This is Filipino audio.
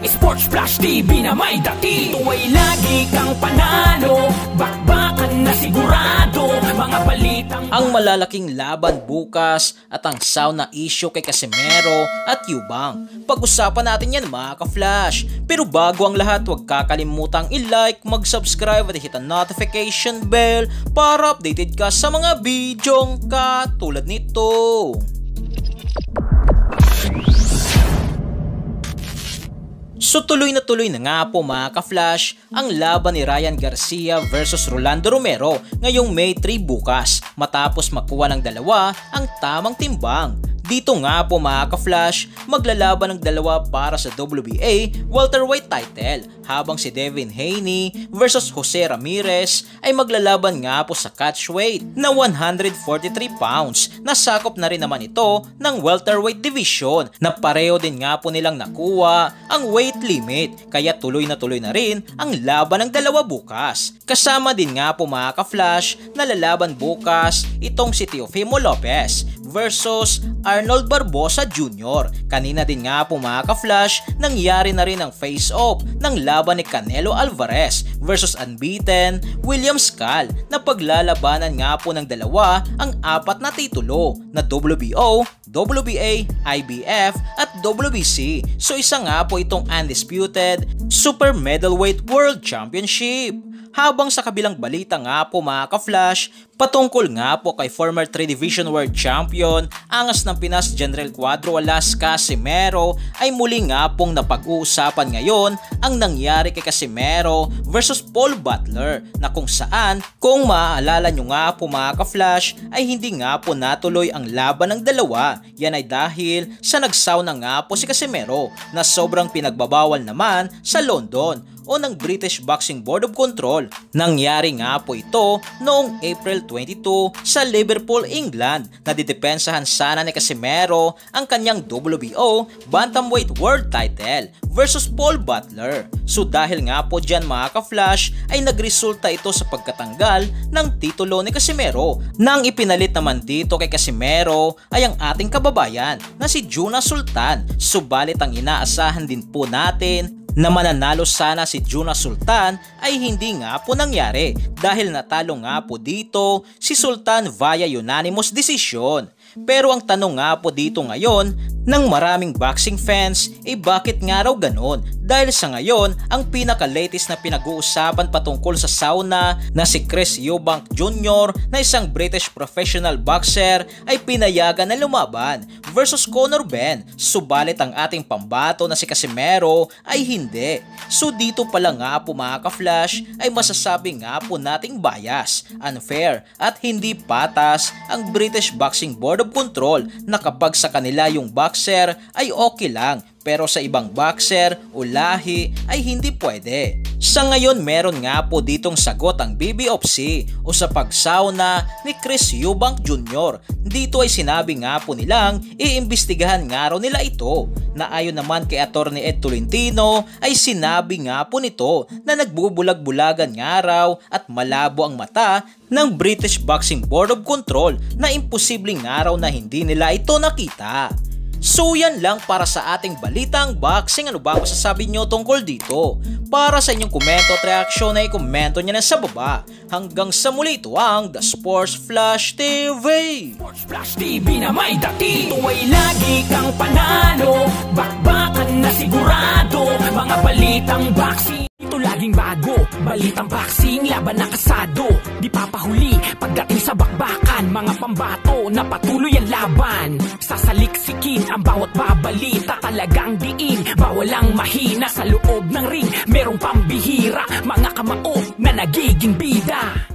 Sports Flash TV na may dati. Ito ay lagi kang panalo, bakbakan na sigurado, mga balitang... Ang malalaking laban bukas at ang sauna issue kay Casimero at Yubang. Pag-usapan natin yan mga ka-Flash. Pero bago ang lahat, huwag kakalimutang i-like, mag-subscribe at hit ang notification bell para updated ka sa mga bidyong katulad nito. So tuloy na nga po mga ka-Flash ang laban ni Ryan Garcia versus Rolando Romero ngayong May 3 bukas matapos makuha ng dalawa ang tamang timbang. Dito nga po mga ka-Flash, maglalaban ng dalawa para sa WBA welterweight title habang si Devin Haney versus Jose Ramirez ay maglalaban nga po sa catchweight na 143 pounds na sakop na rin naman ito ng welterweight division na pareho din nga po nilang nakuha ang weight limit kaya tuloy na rin ang laban ng dalawa bukas. Kasama din nga po mga ka-Flash na lalaban bukas itong si Teofimo Lopez versus Arnold Barboza Jr. Kanina din nga po mga ka-Flash, nangyari na rin ang face-off ng laban ni Canelo Alvarez versus unbeaten William Scal na paglalabanan nga po ng dalawa ang apat na titulo na WBO, WBA, IBF at WBC. So isa nga po itong undisputed Super Middleweight World Championship. Habang sa kabilang balita nga po mga ka-Flash, patungkol nga po kay former 3 Division World Champion, angas ng Pinas General Cuadro Alas Casimero ay muli nga pong napag-uusapan ngayon ang nangyari kay Casimero versus Paul Butler na kung saan, kung maaalala nyo nga po mga ka-Flash, ay hindi nga po natuloy ang laban ng dalawa. Yan ay dahil sa nagsauna nga po si Casimero na sobrang pinagbabawal naman sa London o ng British Boxing Board of Control. Nangyari nga po ito noong April 22 sa Liverpool, England na didepensahan sana ni Casimero ang kanyang WBO Bantamweight World Title versus Paul Butler. So dahil nga po dyan mga ka-Flash ay nagresulta ito sa pagkatanggal ng titulo ni Casimero. Nang ipinalit naman dito kay Casimero ay ang ating kababayan na si Jonas Sultan. Subalit ang inaasahan din po natin na mananalo sana si Jonas Sultan ay hindi nga po nangyari dahil natalo nga po dito si Sultan via unanimous decision. Pero ang tanong nga po dito ngayon ng maraming boxing fans ay bakit nga raw ganon? Dahil sa ngayon, ang pinaka-latest na pinag-uusapan patungkol sa sauna na si Chris Eubank Jr. na isang British professional boxer ay pinayagan na lumaban versus Conor Benn. Subalit ang ating pambato na si Casimero ay hindi. So dito pala nga po mga ka-Flash ay masasabi nga po nating bias, unfair at hindi patas ang British Boxing Board of Control na kapag sa kanila yung boxer ay okay lang pero sa ibang boxer o lahi ay hindi pwede. Sa ngayon meron nga po ditong sagot ang BBOFC o sa pagsauna ni Chris Eubank Jr. Dito ay sinabi nga po nilang iimbestigahan nga raw nila ito na ayon naman kay Atty. Ed Tolentino ay sinabi nga po nito na nagbubulag-bulagan nga raw at malabo ang mata ng British Boxing Board of Control na imposibleng nga raw na hindi nila ito nakita. So yan lang para sa ating balitang boxing. Ano ba masasabi nyo tungkol dito? Para sa inyong komento at reaksyon ay komento nyo na sa baba. Hanggang sa muli, ito ang The Sports Flash TV. Sports Flash TV na may dati. Ito ay lagi kang panalo, bakbakan na sigurado, mga balitang boxing. Ito laging bago, balitang boxing, laban na kasado. Di papahuli pagdating sa bakbakan, mga pambato na patuloy ang laban. Sasaliksikin ang bawat babalita, talagang diin, bawal ang mahina sa loob ng ring. Merong pambihira, mga kamao na nagiging bida.